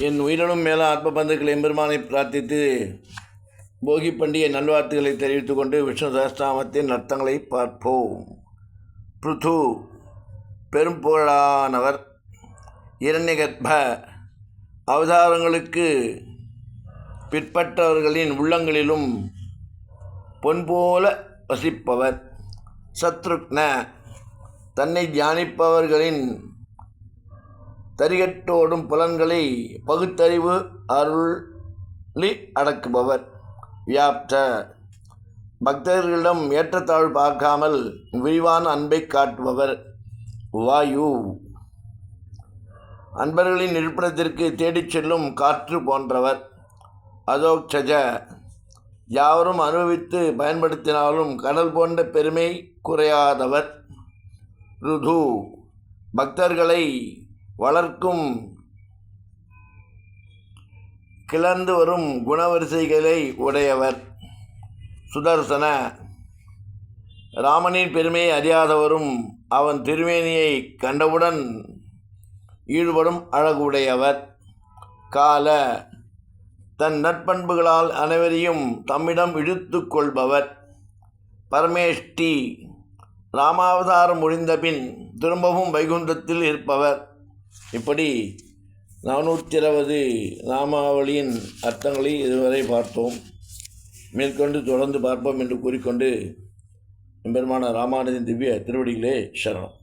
என் உயிரினும் மேல ஆத்ம பந்துக்கள் எம்பெருமானை பிரார்த்தித்து போகி பண்டிகை நல்வாழ்த்துக்களை தெரிவித்துக் கொண்டு விஷ்ணு சஹஸ்ரநாமத்தின் அர்த்தங்களை பார்ப்போம். பிருது பெரும்புகழானவர், இரண்யகர்ப்ப அவதாரங்களுக்கு பிற்பட்டவர்களின் உள்ளங்களிலும் பொன்போல வசிப்பவர். சத்ருக்ன தன்னை தியானிப்பவர்களின் தரிகட்டோடும் புலன்களை பகுத்தறிவு அருளி அடக்குபவர். வியாப்த பக்தர்களிடம் ஏற்றத்தாழ்வு பார்க்காமல் விரிவான அன்பை காட்டுபவர். வாயு அன்பர்களின் இருப்பிடத்திற்கு தேடிச் செல்லும் காற்று போன்றவர். அதோக்ஷஜ யாவரும் அனுபவித்து பயன்படுத்தினாலும் கடல் போன்ற பெருமை குறையாதவர். ருது பக்தர்களை வளர்க்கும் கிளர்ந்து வரும் குணவரிசைகளை உடையவர். சுதர்சன ராமனின் பெருமையை அறியாதவரும் அவன் திருமேனியை கண்டவுடன் ஈடுபடும் அழகுடையவர். கால தன் நற்பண்புகளால் அனைவரையும் தம்மிடம் இழுத்து கொள்பவர். பரமேஷ்டி ராமாவதாரம் முடிந்தபின் திரும்பவும் வைகுண்டத்தில் இருப்பவர். இப்படி 420 நாமாவளியின் அர்த்தங்களை இதுவரை பார்த்தோம். மேற்கொண்டு தொடர்ந்து பார்ப்போம் என்று கூறிக்கொண்டு எம்பெருமான ராமானுஜன் திவ்ய திருவடிகளே சரணம்.